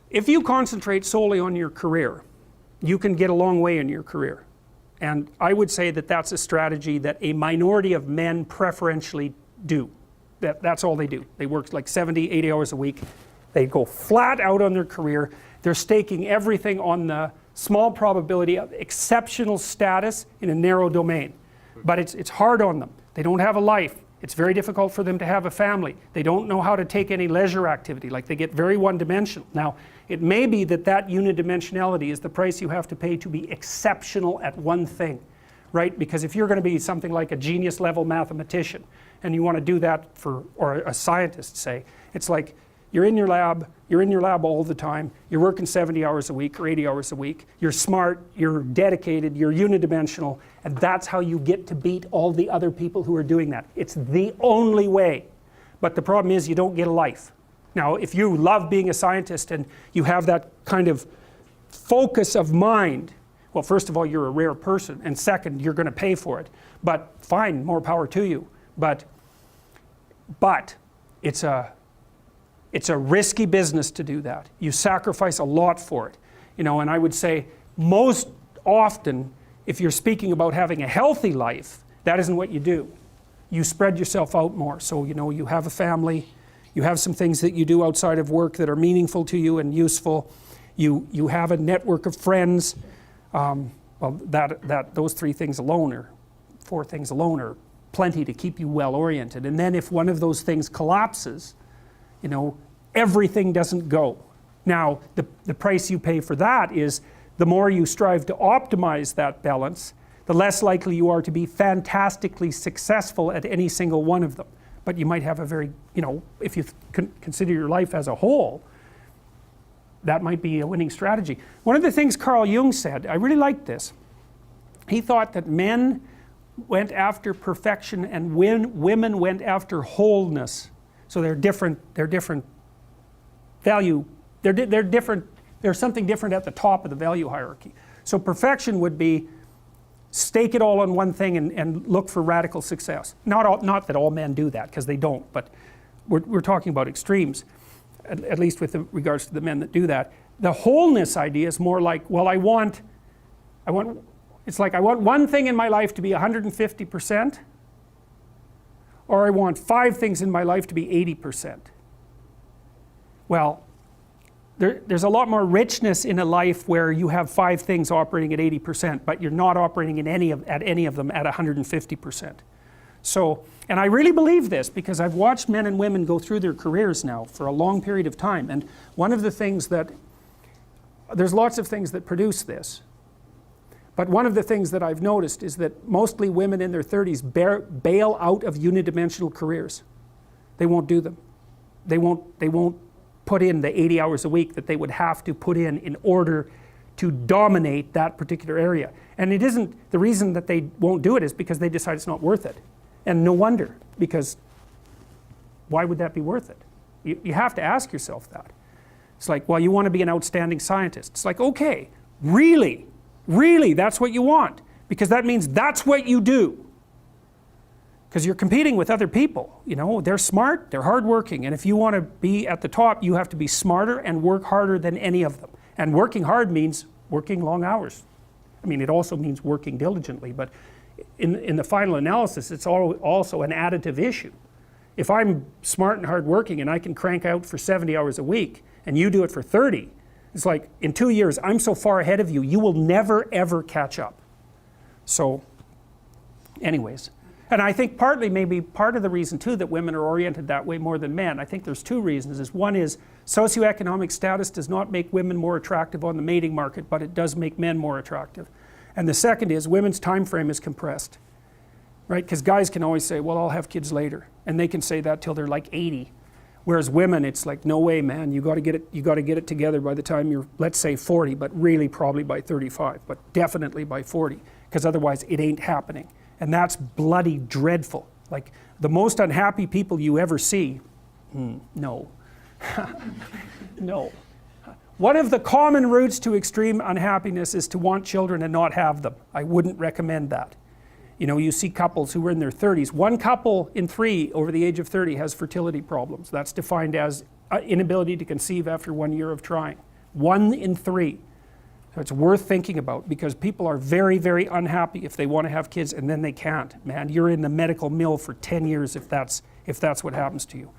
If you concentrate solely on your career, you can get a long way in your career. And I would say that that's a strategy that a minority of men preferentially do. That's all they do. They work like 70, 80 hours a week. They go flat out on their career. They're staking everything on the small probability of exceptional status in a narrow domain. But it's hard on them. They don't have a life. It's very difficult for them to have a family. They don't know how to take any leisure activity. Like, they get very one-dimensional. Now, it may be that that unidimensionality is the price you have to pay to be exceptional at one thing, right? Because if you're going to be something like a genius level mathematician and you want to do that for, or a scientist say, it's like you're in your lab all the time, you're working 70 hours a week or 80 hours a week, you're smart, you're dedicated, you're unidimensional, and that's how you get to beat all the other people who are doing that. It's the only way. But the problem is you don't get a life. Now, if you love being a scientist and you have that kind of focus of mind, well, first of all, you're a rare person, and second, you're going to pay for it. But fine, more power to you. But it's a risky business to do that. You sacrifice a lot for it. You know, and I would say most often, if you're speaking about having a healthy life, that isn't what you do. You spread yourself out more. So, you know, you have a family, you have some things that you do outside of work that are meaningful to you and useful. You have a network of friends. Well, those 3 things alone, or 4 things alone, are plenty to keep you well oriented. And then if one of those things collapses, you know, everything doesn't go. Now, the price you pay for that is the more you strive to optimize that balance, the less likely you are to be fantastically successful at any single one of them. But you might have a very, you know, if you consider your life as a whole, that might be a winning strategy. One of the things Carl Jung said, I really liked this. He thought that men went after perfection and women went after wholeness. So they're different value, they're different, there's something different at the top of the value hierarchy. So perfection would be stake it all on one thing and look for radical success. Not that all men do that, because they don't, but we're talking about extremes, at least with regards to the men that do that. The wholeness idea is more like, well, it's like I want one thing in my life to be 150%, or I want 5 things in my life to be 80%. Well, there's a lot more richness in a life where you have 5 things operating at 80%, but you're not operating at any of them at 150%. So, and I really believe this because I've watched men and women go through their careers now for a long period of time, and one of the things that, there's lots of things that produce this, but one of the things that I've noticed is that mostly women in their 30s bail out of unidimensional careers. They won't do them. They won't put in the 80 hours a week that they would have to put in order to dominate that particular area. And it isn't, the reason that they won't do it is because they decide it's not worth it. And no wonder, because why would that be worth it? You have to ask yourself that. It's like, well, you want to be an outstanding scientist. It's like, okay, really, that's what you want, because that means that's what you do. Because you're competing with other people, you know, they're smart, they're hardworking, and if you want to be at the top, you have to be smarter and work harder than any of them. And working hard means working long hours. I mean, it also means working diligently, but in the final analysis, it's also an additive issue. If I'm smart and hardworking and I can crank out for 70 hours a week, and you do it for 30, it's like, in 2 years, I'm so far ahead of you, you will never ever catch up. So, anyways. And I think partly, maybe part of the reason too that women are oriented that way more than men, I think there's 2 reasons. One is socioeconomic status does not make women more attractive on the mating market, but it does make men more attractive. And the second is women's time frame is compressed, right? Because guys can always say, well, I'll have kids later, and they can say that till they're like 80. Whereas women, it's like, no way, man, you got to get it together by the time you're, let's say 40, but really probably by 35, but definitely by 40, because otherwise it ain't happening. And that's bloody dreadful. Like, the most unhappy people you ever see, no. No. One of the common routes to extreme unhappiness is to want children and not have them. I wouldn't recommend that. You know, you see couples who are in their 30s. 1 couple in 3 over the age of 30 has fertility problems. That's defined as inability to conceive after 1 year of trying. 1 in 3. So it's worth thinking about, because people are very, very unhappy if they want to have kids and then they can't. Man, you're in the medical mill for 10 years if that's what happens to you.